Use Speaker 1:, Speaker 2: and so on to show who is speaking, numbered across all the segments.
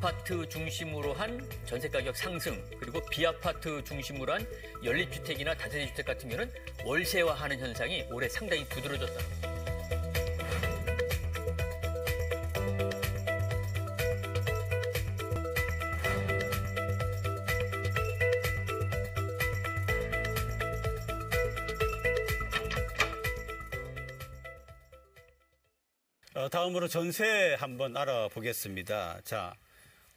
Speaker 1: 아파트 중심으로 한 전세 가격 상승, 그리고 비아파트 중심으로 한 연립주택이나 다세대 주택 같은 경우는 월세화하는 현상이 올해 상당히 두드러졌다.
Speaker 2: 다음으로 전세 한번 알아보겠습니다. 자,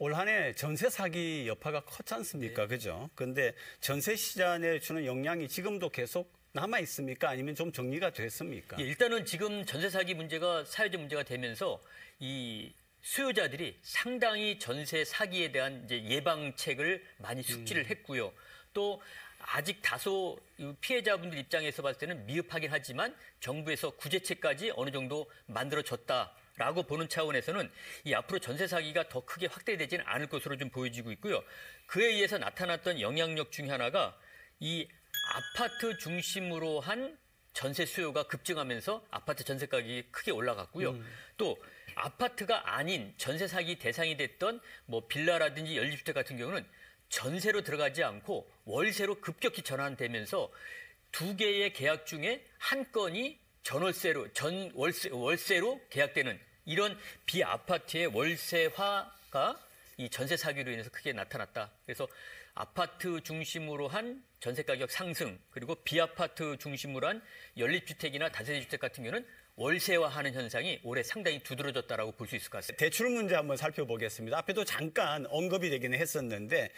Speaker 2: 올 한 해 전세 사기 여파가 컸지 않습니까?
Speaker 1: 네.
Speaker 2: 그죠? 근데 전세 시장에 주는 영향이 지금도 계속 남아 있습니까? 아니면 좀 정리가 됐습니까?
Speaker 1: 예, 일단은 지금 전세 사기 문제가 사회적 문제가 되면서 이 수요자들이 상당히 전세 사기에 대한 이제 예방책을 많이 숙지를 했고요. 또 아직 다소 피해자분들 입장에서 봤을 때는 미흡하긴 하지만 정부에서 구제책까지 어느 정도 만들어졌다라고 보는 차원에서는 이 앞으로 전세 사기가 더 크게 확대되지는 않을 것으로 좀 보여지고 있고요. 그에 의해서 나타났던 영향력 중에 하나가 이 아파트 중심으로 한 전세 수요가 급증하면서 아파트 전세 가격이 크게 올라갔고요. 또 아파트가 아닌 전세 사기 대상이 됐던 뭐 빌라라든지 연립주택 같은 경우는 전세로 들어가지 않고 월세로 급격히 전환되면서 두 개의 계약 중에 한 건이 월세로 계약되는 이런 비아파트의 월세화가 이 전세 사기로 인해서 크게 나타났다. 그래서 아파트 중심으로 한 전세 가격 상승, 그리고 비아파트 중심으로 한 연립주택이나 다세대 주택 같은 경우는 월세화하는 현상이 올해 상당히 두드러졌다라고 볼 수 있을 것 같습니다.
Speaker 2: 대출 문제 한번 살펴보겠습니다. 앞에도 잠깐 언급이 되기는 했었는데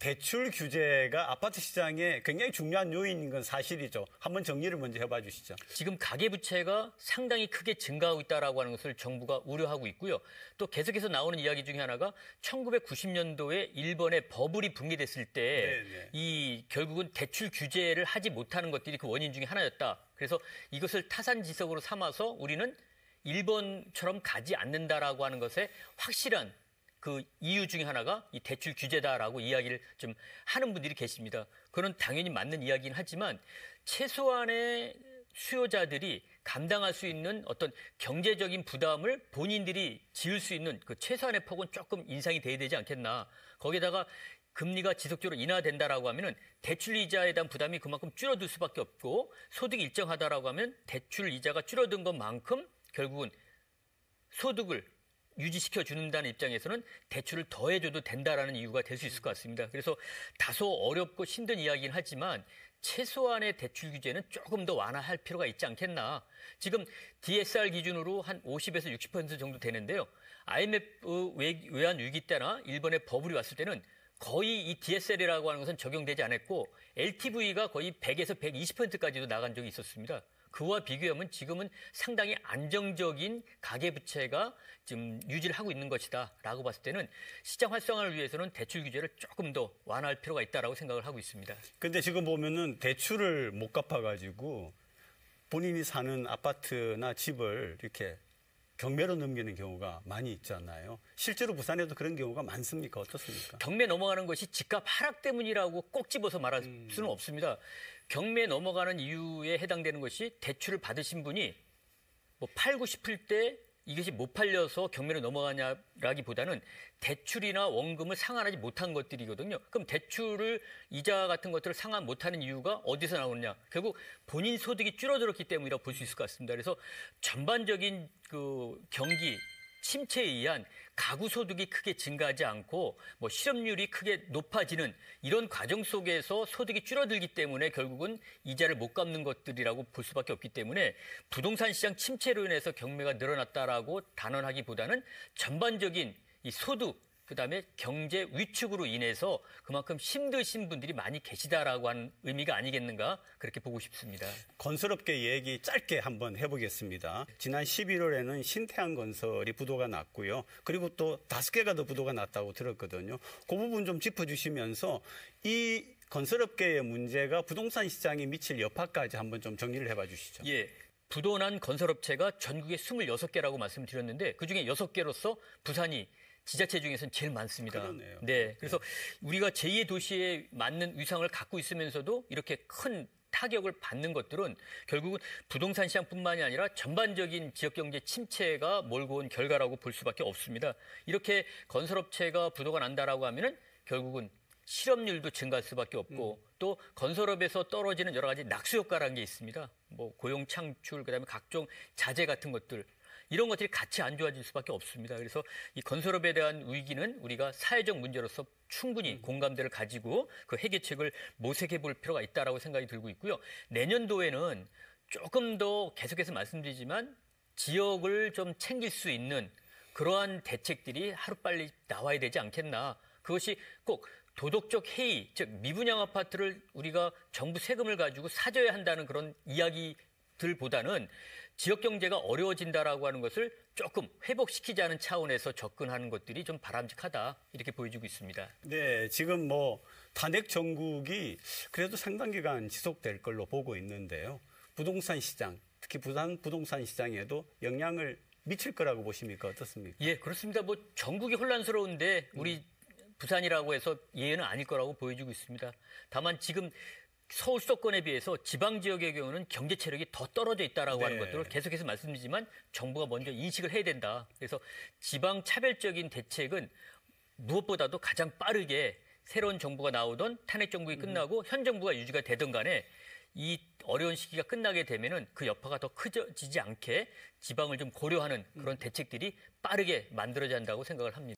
Speaker 2: 대출 규제가 아파트 시장에 굉장히 중요한 요인인 건 사실이죠. 한번 정리를 먼저 해봐 주시죠.
Speaker 1: 지금 가계부채가 상당히 크게 증가하고 있다라고 하는 것을 정부가 우려하고 있고요. 또 계속해서 나오는 이야기 중에 하나가 1990년도에 일본의 버블이 붕괴됐을 때 이 결국은 대출 규제를 하지 못하는 것들이 그 원인 중에 하나였다. 그래서 이것을 타산지석으로 삼아서 우리는 일본처럼 가지 않는다라고 하는 것에 확실한 그 이유 중에 하나가 이 대출 규제다라고 이야기를 좀 하는 분들이 계십니다. 그건 당연히 맞는 이야기긴 하지만 최소한의 수요자들이 감당할 수 있는 어떤 경제적인 부담을 본인들이 지을 수 있는 그 최소한의 폭은 조금 인상이 돼야 되지 않겠나. 거기다가 금리가 지속적으로 인하된다라고 하면은 대출 이자에 대한 부담이 그만큼 줄어들 수밖에 없고 소득이 일정하다라고 하면 대출 이자가 줄어든 것만큼 결국은 소득을 유지시켜 준다는 입장에서는 대출을 더해줘도 된다라는 이유가 될 수 있을 것 같습니다. 그래서 다소 어렵고 힘든 이야기긴 하지만 최소한의 대출 규제는 조금 더 완화할 필요가 있지 않겠나. 지금 DSR 기준으로 한 50에서 60% 정도 되는데요. IMF 외환 위기 때나 일본의 버블이 왔을 때는 거의 이 DSR이라고 하는 것은 적용되지 않았고 LTV가 거의 100에서 120%까지도 나간 적이 있었습니다. 그와 비교하면 지금은 상당히 안정적인 가계부채가 지금 유지를 하고 있는 것이다라고 봤을 때는 시장 활성화를 위해서는 대출 규제를 조금 더 완화할 필요가 있다라고 생각을 하고 있습니다.
Speaker 2: 근데 지금 보면은 대출을 못 갚아가지고 본인이 사는 아파트나 집을 이렇게 경매로 넘기는 경우가 많이 있잖아요. 실제로 부산에도 그런 경우가 많습니까? 어떻습니까?
Speaker 1: 경매 넘어가는 것이 집값 하락 때문이라고 꼭 집어서 말할 수는 없습니다. 경매 넘어가는 이유에 해당되는 것이 대출을 받으신 분이 뭐 팔고 싶을 때 이것이 못 팔려서 경매로 넘어가냐라기보다는 대출이나 원금을 상환하지 못한 것들이거든요. 그럼 대출을 이자 같은 것들을 상환 못하는 이유가 어디서 나오느냐? 결국 본인 소득이 줄어들었기 때문이라고 볼 수 있을 것 같습니다. 그래서 전반적인 그 경기 침체에 의한 가구 소득이 크게 증가하지 않고 뭐 실업률이 크게 높아지는 이런 과정 속에서 소득이 줄어들기 때문에 결국은 이자를 못 갚는 것들이라고 볼 수밖에 없기 때문에 부동산 시장 침체로 인해서 경매가 늘어났다라고 단언하기보다는 전반적인 이 소득 그다음에 경제 위축으로 인해서 그만큼 힘드신 분들이 많이 계시다라고 하는 의미가 아니겠는가 그렇게 보고 싶습니다.
Speaker 2: 건설업계 얘기 짧게 한번 해보겠습니다. 지난 11월에는 신태양건설이 부도가 났고요. 그리고 또 5개가 더 부도가 났다고 들었거든요. 그 부분 좀 짚어주시면서 이 건설업계의 문제가 부동산 시장에 미칠 여파까지 한번 좀 정리를 해봐 주시죠.
Speaker 1: 예. 부도난 건설업체가 전국에 26개라고 말씀드렸는데 그중에 6개로서 부산이 지자체 중에서는 제일 많습니다.
Speaker 2: 그러네요.
Speaker 1: 네, 그래서 우리가 제2의 도시에 맞는 위상을 갖고 있으면서도 이렇게 큰 타격을 받는 것들은 결국은 부동산 시장뿐만이 아니라 전반적인 지역 경제 침체가 몰고 온 결과라고 볼 수밖에 없습니다. 이렇게 건설업체가 부도가 난다라고 하면은 결국은 실업률도 증가할 수밖에 없고 또 건설업에서 떨어지는 여러 가지 낙수 효과라는 게 있습니다. 뭐 고용 창출, 그다음에 각종 자재 같은 것들 이런 것들이 같이 안 좋아질 수밖에 없습니다. 그래서 이 건설업에 대한 위기는 우리가 사회적 문제로서 충분히 공감대를 가지고 그 해결책을 모색해 볼 필요가 있다라고 생각이 들고 있고요. 내년도에는 조금 더 계속해서 말씀드리지만 지역을 좀 챙길 수 있는 그러한 대책들이 하루빨리 나와야 되지 않겠나. 그것이 꼭 도덕적 해이, 즉 미분양 아파트를 우리가 정부 세금을 가지고 사줘야 한다는 그런 이야기들보다는 지역 경제가 어려워진다라고 하는 것을 조금 회복시키자는 차원에서 접근하는 것들이 좀 바람직하다 이렇게 보여지고 있습니다.
Speaker 2: 네, 지금 탄핵 정국이 그래도 상당 기간 지속될 걸로 보고 있는데요. 부동산 시장, 특히 부산 부동산 시장에도 영향을 미칠 거라고 보십니까? 어떻습니까?
Speaker 1: 예, 그렇습니다. 뭐 전국이 혼란스러운데 우리 부산이라고 해서 예외는 아닐 거라고 보여지고 있습니다. 다만 지금 서울 수도권에 비해서 지방 지역의 경우는 경제 체력이 더 떨어져 있다라고 하는 것들을 계속해서 말씀드리지만 정부가 먼저 인식을 해야 된다. 그래서 지방 차별적인 대책은 무엇보다도 가장 빠르게 새로운 정부가 나오던 탄핵 정국이 끝나고 현 정부가 유지가 되든 간에 이 어려운 시기가 끝나게 되면은 그 여파가 더 커지지 않게 지방을 좀 고려하는 그런 대책들이 빠르게 만들어져야 한다고 생각을 합니다.